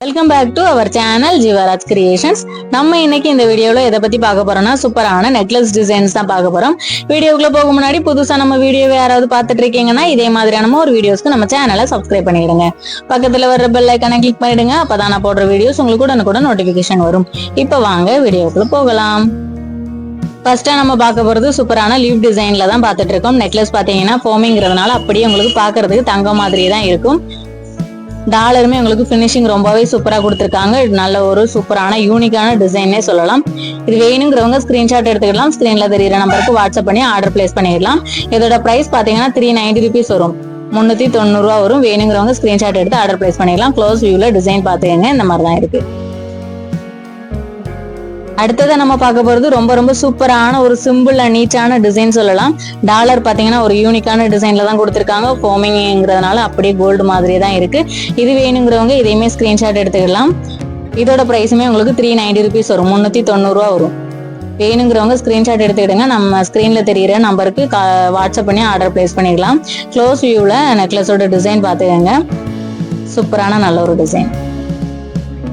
Welcome back to our channel Jeevaraj creations. நம்ம இன்னைக்கு இந்த வீடியோல எதை பத்தி பார்க்க போறோம்னா சூப்பரான நெக்லஸ் டிசைன்ஸ் தான் பார்க்க போறோம். வீடியோக்குள்ள போக முன்னாடி புதுசா நம்ம வீடியோவை யாராவது பார்த்துட்டு இருக்கீங்கன்னா இதே மாதிரியான ஒரு வீடியோஸ்க்கு நம்ம சேனலை சப்ஸ்கிரைப் பண்ணிடுங்க. பக்கத்துல வர பெல் ஐக்கானை கிளிக் பண்ணிடுங்க. அப்பதான் நான் போடுற வீடியோஸ் உங்களுக்கு உடனுக்குடன் நோட்டிபிகேஷன் வரும். இப்ப வாங்க வீடியோக்குள்ள போகலாம். ஃபர்ஸ்டா நம்ம பார்க்க போறது சூப்பரான லீவ் டிசைன்ல தான் பார்த்துட்டு இருக்கோம். நெக்லஸ் பாத்தீங்கன்னா ஃபோமிங்கிறதுனால அப்படியே உங்களுக்கு பாக்குறதுக்கு தங்க மாதிரியே தான் இருக்கும். டாலருமே உங்களுக்கு ஃபினிஷிங் ரொம்பவே சூப்பரா கொடுத்துருக்காங்க. நல்ல ஒரு சூப்பரான யூனிக்கான டிசைனே சொல்லலாம். இது வேணுங்கிறவங்க ஸ்கிரீன்ஷாட் எடுத்துக்கலாம். ஸ்கிரீன்ல தெரியுற நம்பருக்கு வாட்ஸ்அப் பண்ணி ஆர்டர் பிளேஸ் பண்ணிடலாம். இதோட பிரைஸ் பாத்தீங்கன்னா 390 rupees வரும். 390 ரூபா வரும். வேணுங்கிறவங்க ஸ்கிரீன்ஷாட் எடுத்து ஆர்டர் பிளேஸ் பண்ணிடலாம். க்ளோஸ் வியூல டிசைன் பாத்துக்கங்க. இந்த மாதிரி தான் இருக்கு. அடுத்ததை நம்ம பார்க்க போறது ரொம்ப சூப்பரான ஒரு சிம்பிள் அண்ட் நீட்டான டிசைன் சொல்லலாம். டாலர் பாத்தீங்கன்னா ஒரு யூனிக்கான டிசைன்ல தான் கொடுத்துருக்காங்க. ஃபோமிங்கிறதுனால அப்படியே கோல்டு மாதிரியே தான் இருக்கு. இது வேணுங்கிறவங்க இதையுமே ஸ்கிரீன்ஷாட் எடுத்துக்கலாம். இதோட பிரைஸுமே உங்களுக்கு 390 rupees வரும். 390 ரூபா வரும். வேணுங்கிறவங்க ஸ்கிரீன்ஷாட் எடுத்துக்கிடுங்க. நம்ம ஸ்கிரீன்ல தெரியுற நம்பருக்கு வாட்ஸ்அப் பண்ணி ஆர்டர் பிளேஸ் பண்ணிக்கலாம். க்ளோஸ் வியூல நெக்லஸோட டிசைன் பாத்துக்கங்க. சூப்பரான நல்ல ஒரு டிசைன்.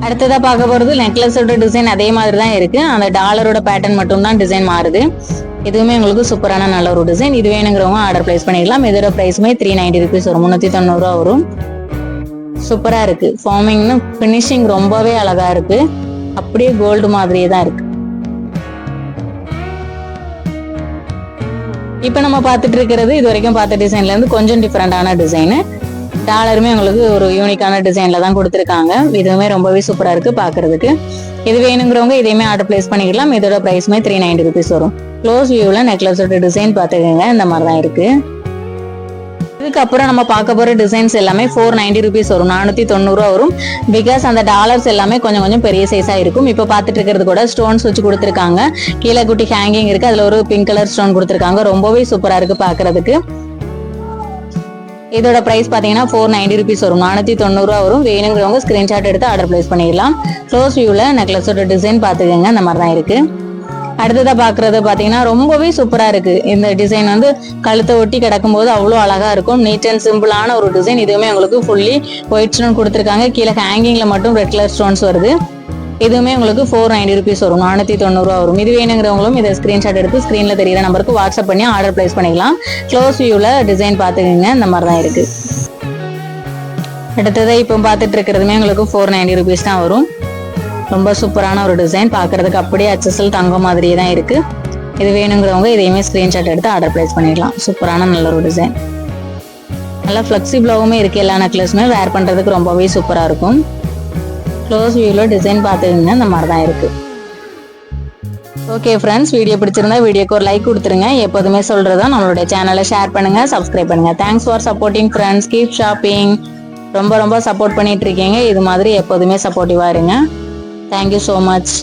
அடுத்ததா பார்க்க போறது நெக்லஸோட டிசைன் அதே மாதிரி தான் இருக்கு. அந்த டாலரோட பேட்டர்ன் மட்டும் தான் டிசைன் மாறுது. இதுவுமே உங்களுக்கு சூப்பரான நல்ல ஒரு டிசைன். இது வேணுங்கிறவங்க ஆர்டர் பிளேஸ் பண்ணிக்கலாம். இதோட பிரைஸுமே 390 rupees வரும். 390 ரூபா வரும். சூப்பரா இருக்கு. ஃபார்மிங்னு பினிஷிங் ரொம்பவே அழகா இருக்கு. அப்படியே கோல்டு மாதிரியே தான் இருக்கு. இப்ப நம்ம பார்த்துட்டு இருக்கிறது இது வரைக்கும் பார்த்த டிசைன்ல இருந்து கொஞ்சம் டிஃபரெண்டான டிசைனு. டாலருமே உங்களுக்கு ஒரு யூனிக்கான டிசைன்ல தான் கொடுத்துருக்காங்க. இதுவுமே ரொம்பவே சூப்பரா இருக்கு பாக்குறதுக்கு. இது வேணுங்கிறவங்க இதையுமே ஆர்டர் பிளேஸ் பண்ணிக்கலாம். இதோட பிரைஸ்மே 390 rupees வரும். க்ளோஸ் வியூல நெக்லஸோட டிசைன் பாத்துக்கங்க. இந்த மாதிரி தான் இருக்கு. இதுக்கப்புறம் நம்ம பார்க்க போற டிசைன்ஸ் எல்லாமே 490 rupees வரும். 490 ரூபா வரும். பிகாஸ் அந்த டாலர்ஸ் எல்லாமே கொஞ்சம் பெரிய சைஸா இருக்கும். இப்ப பாத்துட்டு இருக்கிறது கூட ஸ்டோன்ஸ் வச்சு கொடுத்துருக்காங்க. கீழே குட்டி ஹேங்கிங் இருக்கு. அதுல ஒரு பிங்க் கலர் ஸ்டோன் கொடுத்துருக்காங்க. ரொம்பவே சூப்பரா இருக்கு பாக்குறதுக்கு. இதோட பிரைஸ் பாத்தீங்கன்னா 490 rupees வரும். 490 ரூபா வரும். வேணுங்கிறவங்க ஸ்கிரீன்ஷாட் எடுத்து ஆர்டர் பிளேஸ் பண்ணிடலாம். க்ளோஸ் வியூல நெக்லஸோட டிசைன் பாத்துக்கங்க. இந்த மாதிரி தான் இருக்கு. அடுத்ததா பாக்குறது பாத்தீங்கன்னா ரொம்பவே சூப்பரா இருக்கு. இந்த டிசைன் வந்து கழுத்தை ஒட்டி கிடக்கும் போது அவ்வளவு அழகா இருக்கும். நீட் அண்ட் சிம்பிளான ஒரு டிசைன். இதுவுமே உங்களுக்கு ஃபுல்லி ஒயிட் ஸ்டோன் கொடுத்துருக்காங்க. கீழே ஹேங்கிங்ல மட்டும் ரெட் கலர் ஸ்டோன்ஸ் வருது. இதுவுமே உங்களுக்கு 490 rupees வரும். 490 ரூபா வரும். இது வேணுங்கிறவங்களும் இதை ஸ்கிரீன்ஷாட் எடுத்து ஸ்கிரீன்ல தெரியுற நம்பருக்கு வாட்ஸ்அப் பண்ணி ஆர்டர் பிளேஸ் பண்ணிக்கலாம். க்ளோஸ் வியூல டிசைன் பாத்துக்கங்க. இந்த மாதிரி தான் இருக்கு. அடுத்ததை இப்போ பார்த்துட்டு இருக்கிறதுமே உங்களுக்கு 490 rupees தான் வரும். ரொம்ப சூப்பரான ஒரு டிசைன். பாக்குறதுக்கு அப்படியே HSL தங்கம் மாதிரியே தான் இருக்கு. இது வேணுங்கிறவங்க இதையுமே ஸ்கிரீன்ஷாட் எடுத்து ஆர்டர் பிளேஸ் பண்ணிடலாம். சூப்பரான நல்ல ஒரு டிசைன். நல்லா ஃபிளெக்சிபிளாவுமே இருக்கு. எல்லா நெக்லஸுமே வேர் பண்றதுக்கு ரொம்பவே சூப்பரா இருக்கும். க்ளோஸ் வியூல டிசைன் பார்த்துக்கங்க. இந்த மாதிரி தான் இருக்கு. ஓகே ஃப்ரெண்ட்ஸ், வீடியோ பிடிச்சிருந்தா வீடியோக்கு ஒரு லைக் கொடுத்துருங்க. எப்போதுமே சொல்றதா நம்மளுடைய சேனலை ஷேர் பண்ணுங்க, சப்ஸ்கிரைப் பண்ணுங்க. Thanks for supporting friends. Keep shopping. ரொம்ப சப்போர்ட் பண்ணிட்டு இருக்கீங்க. இது மாதிரி எப்போதுமே சப்போர்ட்டிவா இருங்க. Thank you so much.